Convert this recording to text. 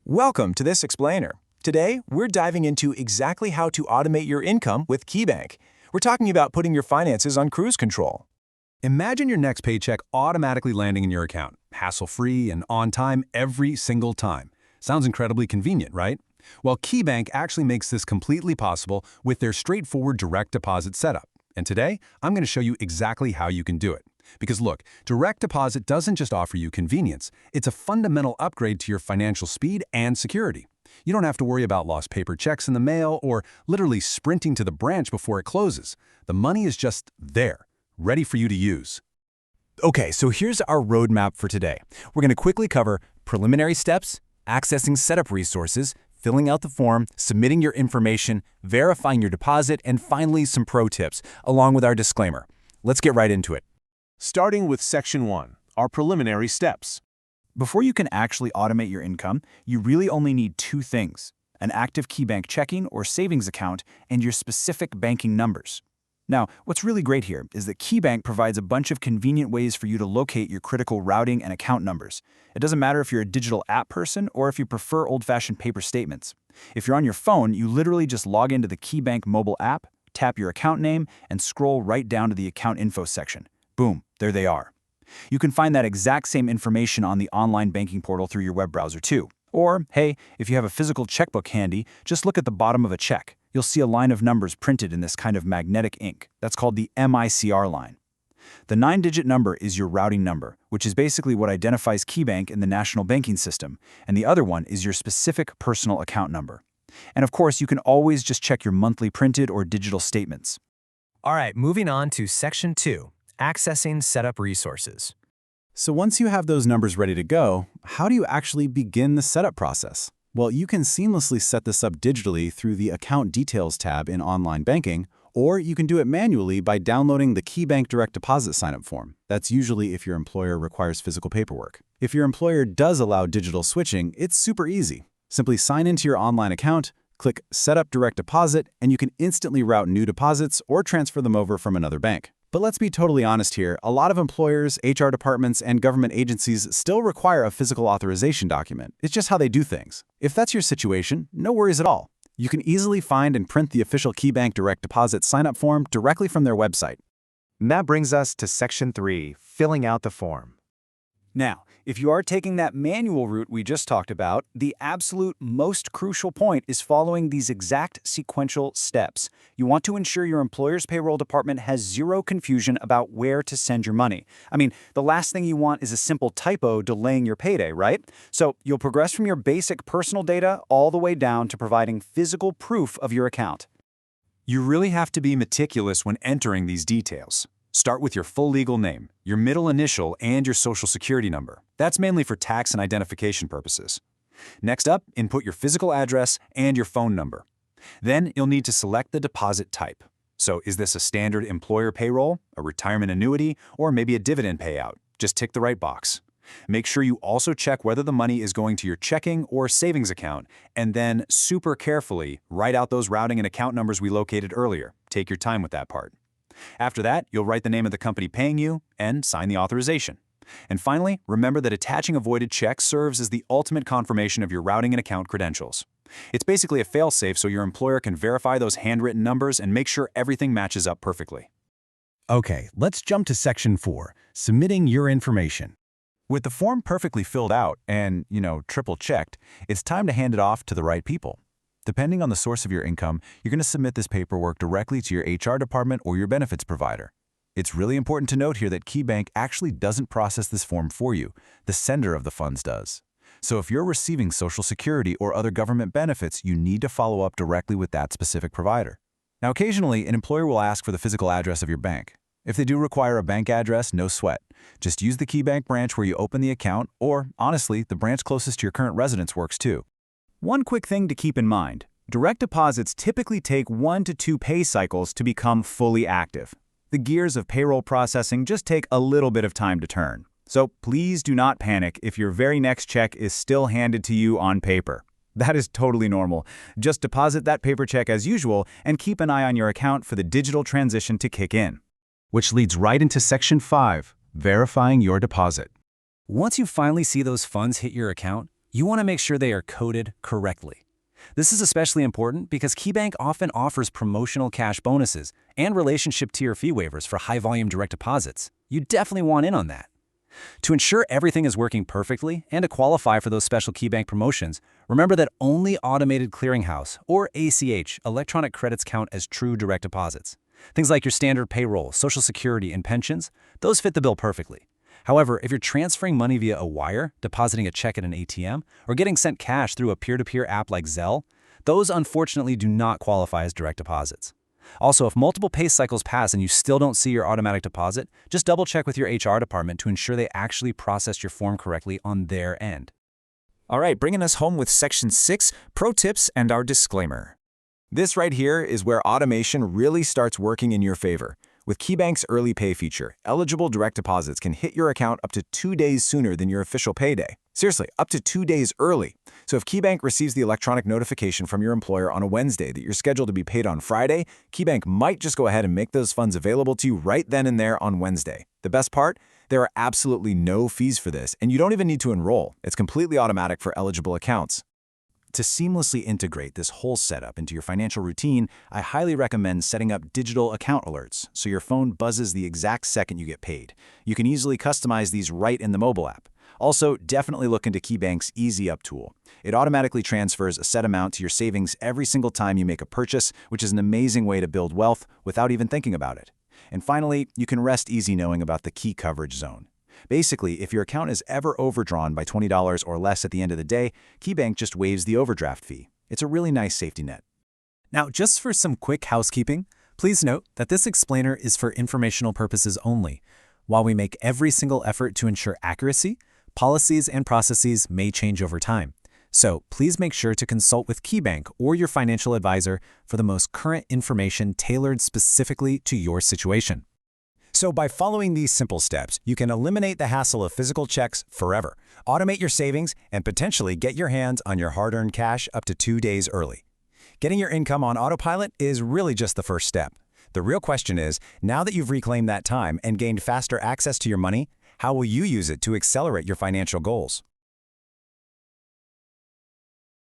Welcome to this explainer. Today, we're diving into exactly how to automate your income with KeyBank. We're talking about putting your finances on cruise control. Imagine your next paycheck automatically landing in your account, hassle-free and on time every single time. Sounds incredibly convenient, right? Well, KeyBank actually makes this completely possible with their straightforward direct deposit setup. And today, I'm going to show you exactly how you can do it. Because look, direct deposit doesn't just offer you convenience, it's a fundamental upgrade to your financial speed and security. You don't have to worry about lost paper checks in the mail or literally sprinting to the branch before it closes. The money is just there, ready for you to use. Okay, so here's our roadmap for today. We're going to quickly cover preliminary steps, accessing setup resources, filling out the form, submitting your information, verifying your deposit, and finally some pro tips, along with our disclaimer. Let's get right into it. Starting with Section 1, our preliminary steps. Before you can actually automate your income, you really only need two things: an active KeyBank checking or savings account and your specific banking numbers. Now, what's really great here is that KeyBank provides a bunch of convenient ways for you to locate your critical routing and account numbers. It doesn't matter if you're a digital app person or if you prefer old-fashioned paper statements. If you're on your phone, you literally just log into the KeyBank mobile app, tap your account name, and scroll right down to the account info section. Boom, there they are. You can find that exact same information on the online banking portal through your web browser too. Or, hey, if you have a physical checkbook handy, just look at the bottom of a check. You'll see a line of numbers printed in this kind of magnetic ink. That's called the MICR line. The 9-digit number is your routing number, which is basically what identifies KeyBank in the national banking system, and the other one is your specific personal account number. And of course, you can always just check your monthly printed or digital statements. All right, moving on to Section 2, accessing setup resources. So once you have those numbers ready to go, how do you actually begin the setup process? Well, you can seamlessly set this up digitally through the Account Details tab in online banking, or you can do it manually by downloading the KeyBank Direct Deposit sign-up form. That's usually if your employer requires physical paperwork. If your employer does allow digital switching, it's super easy. Simply sign into your online account, click Set up Direct Deposit, and you can instantly route new deposits or transfer them over from another bank. But let's be totally honest here, a lot of employers, HR departments, and government agencies still require a physical authorization document. It's just how they do things. If that's your situation, no worries at all. You can easily find and print the official KeyBank Direct Deposit sign-up form directly from their website. And that brings us to Section 3, filling out the form. Now, if you are taking that manual route we just talked about, the absolute most crucial point is following these exact sequential steps. You want to ensure your employer's payroll department has zero confusion about where to send your money. I mean, the last thing you want is a simple typo delaying your payday, right? So you'll progress from your basic personal data all the way down to providing physical proof of your account. You really have to be meticulous when entering these details. Start with your full legal name, your middle initial, and your social security number. That's mainly for tax and identification purposes. Next up, input your physical address and your phone number. Then you'll need to select the deposit type. So is this a standard employer payroll, a retirement annuity, or maybe a dividend payout? Just tick the right box. Make sure you also check whether the money is going to your checking or savings account, and then super carefully write out those routing and account numbers we located earlier. Take your time with that part. After that, you'll write the name of the company paying you and sign the authorization. And finally, remember that attaching a voided check serves as the ultimate confirmation of your routing and account credentials. It's basically a fail-safe so your employer can verify those handwritten numbers and make sure everything matches up perfectly. Okay, let's jump to Section 4, submitting your information. With the form perfectly filled out and, triple-checked, it's time to hand it off to the right people. Depending on the source of your income, you're going to submit this paperwork directly to your HR department or your benefits provider. It's really important to note here that KeyBank actually doesn't process this form for you. The sender of the funds does. So if you're receiving Social Security or other government benefits, you need to follow up directly with that specific provider. Now, occasionally, an employer will ask for the physical address of your bank. If they do require a bank address, no sweat. Just use the KeyBank branch where you open the account, or, honestly, the branch closest to your current residence works too. One quick thing to keep in mind: direct deposits typically take 1 to 2 pay cycles to become fully active. The gears of payroll processing just take a little bit of time to turn. So please do not panic if your very next check is still handed to you on paper. That is totally normal. Just deposit that paper check as usual and keep an eye on your account for the digital transition to kick in. Which leads right into Section 5, verifying your deposit. Once you finally see those funds hit your account, you want to make sure they are coded correctly. This is especially important because KeyBank often offers promotional cash bonuses and relationship tier fee waivers for high-volume direct deposits. You definitely want in on that. To ensure everything is working perfectly and to qualify for those special KeyBank promotions, remember that only automated clearinghouse, or ACH, electronic credits count as true direct deposits. Things like your standard payroll, Social Security, and pensions, those fit the bill perfectly. However, if you're transferring money via a wire, depositing a check at an ATM, or getting sent cash through a peer-to-peer app like Zelle, those unfortunately do not qualify as direct deposits. Also, if multiple pay cycles pass and you still don't see your automatic deposit, just double-check with your HR department to ensure they actually processed your form correctly on their end. All right, bringing us home with Section 6, Pro Tips and our disclaimer. This right here is where automation really starts working in your favor. With KeyBank's Early Pay feature, eligible direct deposits can hit your account up to 2 days sooner than your official payday. Seriously, up to 2 days early. So if KeyBank receives the electronic notification from your employer on a Wednesday that you're scheduled to be paid on Friday, KeyBank might just go ahead and make those funds available to you right then and there on Wednesday. The best part? There are absolutely no fees for this, and you don't even need to enroll. It's completely automatic for eligible accounts. To seamlessly integrate this whole setup into your financial routine, I highly recommend setting up digital account alerts so your phone buzzes the exact second you get paid. You can easily customize these right in the mobile app. Also, definitely look into KeyBank's Easy Up tool. It automatically transfers a set amount to your savings every single time you make a purchase, which is an amazing way to build wealth without even thinking about it. And finally, you can rest easy knowing about the key coverage zone. Basically, if your account is ever overdrawn by $20 or less at the end of the day, KeyBank just waives the overdraft fee. It's a really nice safety net. Now, just for some quick housekeeping, please note that this explainer is for informational purposes only. While we make every single effort to ensure accuracy, policies and processes may change over time. So please make sure to consult with KeyBank or your financial advisor for the most current information tailored specifically to your situation. So by following these simple steps, you can eliminate the hassle of physical checks forever, automate your savings, and potentially get your hands on your hard-earned cash up to 2 days early. Getting your income on autopilot is really just the first step. The real question is, now that you've reclaimed that time and gained faster access to your money, how will you use it to accelerate your financial goals?